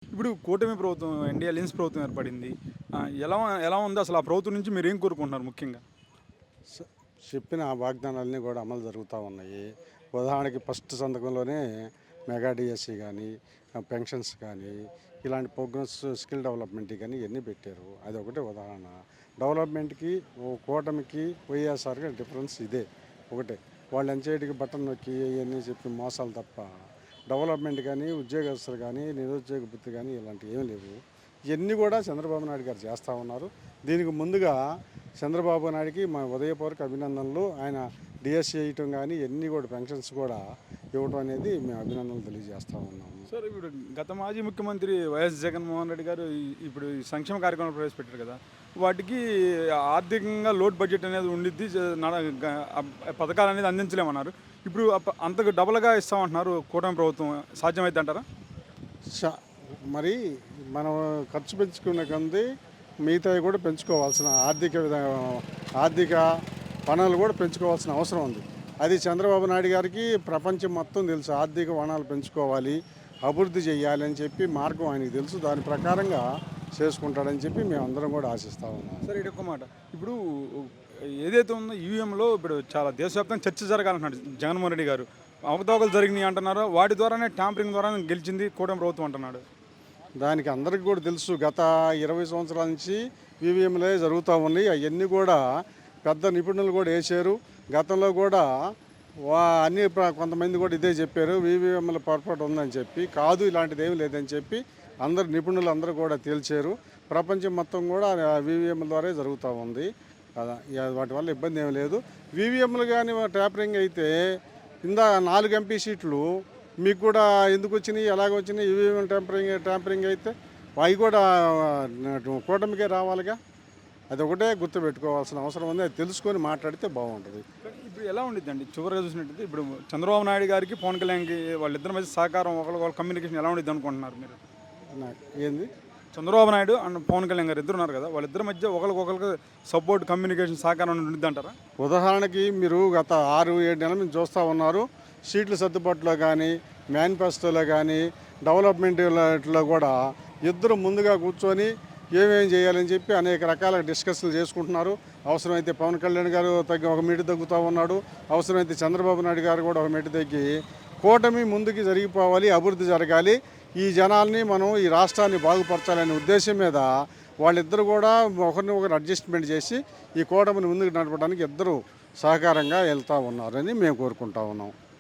ఇప్పుడు కూటమి ప్రభుత్వం ఎన్డీఏ అలయన్స్ ప్రభుత్వం ఏర్పడింది. ఎలా ఎలా ఉంది అసలు ఆ ప్రభుత్వం నుంచి మీరేం కోరుకుంటున్నారు ముఖ్యంగా? స- చెప్పిన ఆ వాగ్దానాలన్నీ కూడా అమలు జరుగుతూ ఉన్నాయి. ఉదాహరణకి ఫస్ట్ సంతకంలోనే మెగా డిఎస్సి కానీ, పెన్షన్స్ కానీ, ఇలాంటి ప్రోగ్రామ్స్ స్కిల్ డెవలప్మెంట్ కానీ ఇవన్నీ పెట్టారు. అది ఒకటే ఉదాహరణ. డెవలప్మెంట్కి కూటమికి వైఎస్ఆర్కి డిఫరెన్స్ ఇదే ఒకటే. వాళ్ళు ఎంచేటికి బటన్ నొక్కి ఇవన్నీ చెప్పి మోసాలు తప్ప డెవలప్మెంట్ కానీ, ఉద్యోగస్తులు కానీ, నిరుద్యోగ వృత్తి కానీ ఇలాంటివి ఏమీ లేవు. ఇవన్నీ కూడా చంద్రబాబు నాయుడు గారు చేస్తూ ఉన్నారు. దీనికి ముందుగా చంద్రబాబు నాయుడికి మా ఉదయపూర్వక అభినందనలు. ఆయన డిఎస్సి వేయటం కానీ ఇవన్నీ కూడా పెన్షన్స్ కూడా ఇవ్వటం అనేది మేము అభినందనలు తెలియజేస్తూ ఉన్నాము. సార్ ఇప్పుడు గత మాజీ ముఖ్యమంత్రి వైఎస్ జగన్మోహన్ రెడ్డి గారు ఇప్పుడు ఈ సంక్షేమ కార్యక్రమాలు ప్రవేశపెట్టారు కదా, వాటికి ఆర్థికంగా లోడ్ బడ్జెట్ అనేది ఉండిద్ది, పథకాలు అనేది అందించలేమన్నారు. ఇప్పుడు అంతకు డబల్గా ఇస్తామంటున్నారు కూటమి ప్రభుత్వం, సాధ్యమైతే అంటారా? చ- మరి మనం ఖర్చు పెంచుకునే కొంది మిగతావి కూడా పెంచుకోవాల్సిన ఆర్థిక వనరులు కూడా పెంచుకోవాల్సిన అవసరం ఉంది. అది చంద్రబాబు నాయుడు గారికి ప్రపంచం మొత్తం తెలుసు. ఆర్థిక వనరులు పెంచుకోవాలి, అభివృద్ధి చేయాలి అని చెప్పి మార్గం ఆయనకి తెలుసు. దాని ప్రకారంగా చేసుకుంటాడని చెప్పి మేమందరం కూడా ఆశిస్తూ ఉన్నాం. సరే, ఇది ఒక్క మాట. ఇప్పుడు ఏదైతే ఉందో ఈవీఎంలో ఇప్పుడు చాలా దేశవ్యాప్తంగా చర్చ జరగాలంటున్నాడు జగన్మోహన్ రెడ్డి గారు. అవకతవకలు జరిగినాయి అంటున్నారు, వాటి ద్వారానే ట్యాంపరింగ్ ద్వారా గెలిచింది కూటమి ప్రభుత్వం అంటున్నాడు. దానికి అందరికీ కూడా తెలుసు. గత 20 సంవత్సరాల నుంచి ఈవీఎంలే జరుగుతూ ఉన్నాయి. అవన్నీ కూడా పెద్ద నిపుణులు కూడా వేశారు. గతంలో కూడా కొంతమంది కూడా ఇదే చెప్పారు, ఈవీఎంల పొరపాటు ఉందని చెప్పి. కాదు, ఇలాంటిది ఏమీ లేదని చెప్పి అందరు నిపుణులు అందరూ కూడా తేల్చారు. ప్రపంచం మొత్తం కూడా ఈవీఎంల ద్వారా జరుగుతూ ఉంది. వాటి వల్ల ఇబ్బంది ఏమీ లేదు. ఈవీఎంలు కానీ ట్యాపరింగ్ అయితే 4 ఎంపీ సీట్లు మీకు కూడా ఎందుకు వచ్చినాయి, ఎలాగ వచ్చినాయి? ఈవీఎం ట్యాంపరింగ్ అయితే అవి కూడా కూటమికే రావాలిగా. అది ఒకటే గుర్తుపెట్టుకోవాల్సిన అవసరం ఉంది. అది తెలుసుకొని మాట్లాడితే బాగుంటుంది. ఇప్పుడు ఎలా ఉండిద్దండి చివరిగా చూసినట్టయితే, ఇప్పుడు చంద్రబాబు నాయుడు గారికి పవన్ కళ్యాణ్కి వాళ్ళిద్దరి మధ్య సహకారం, ఒకళ్ళ కమ్యూనికేషన్ ఎలా ఉండిద్ది అనుకుంటున్నారు మీరు? ఏంది? చంద్రబాబు నాయుడు అండ్ పవన్ కళ్యాణ్ గారు ఇద్దరు ఉన్నారు కదా, వాళ్ళిద్దరి మధ్య ఒకరికి సపోర్ట్, కమ్యూనికేషన్, సహకారం ఉండిద్ది అంటారా? ఉదాహరణకి మీరు గత 6-7 నెలల నుంచి చూస్తూ ఉన్నారు. సీట్ల సర్దుబాటులో కానీ, మేనిఫెస్టోలో కానీ, డెవలప్మెంట్లో కూడా ఇద్దరు ముందుగా కూర్చొని ఏమేం చేయాలని చెప్పి అనేక రకాల డిస్కషన్లు చేసుకుంటున్నారు. అవసరమైతే పవన్ కళ్యాణ్ గారు ఒక మెట్టు తగ్గుతూ ఉన్నాడు. అవసరమైతే చంద్రబాబు నాయుడు గారు కూడా ఒక మెట్టు తగ్గి కూటమి ముందుకి జరిగిపోవాలి, అభివృద్ధి జరగాలి, ఈ జనాల్ని మనం ఈ రాష్ట్రాన్ని బాగుపరచాలనే ఉద్దేశం మీద వాళ్ళిద్దరు కూడా ఒకరిని ఒకరు అడ్జస్ట్మెంట్ చేసి ఈ కూటమిని ముందుకు నడపడానికి ఇద్దరు సహకారంగా వెళ్తూ ఉన్నారని మేము కోరుకుంటా ఉన్నాం.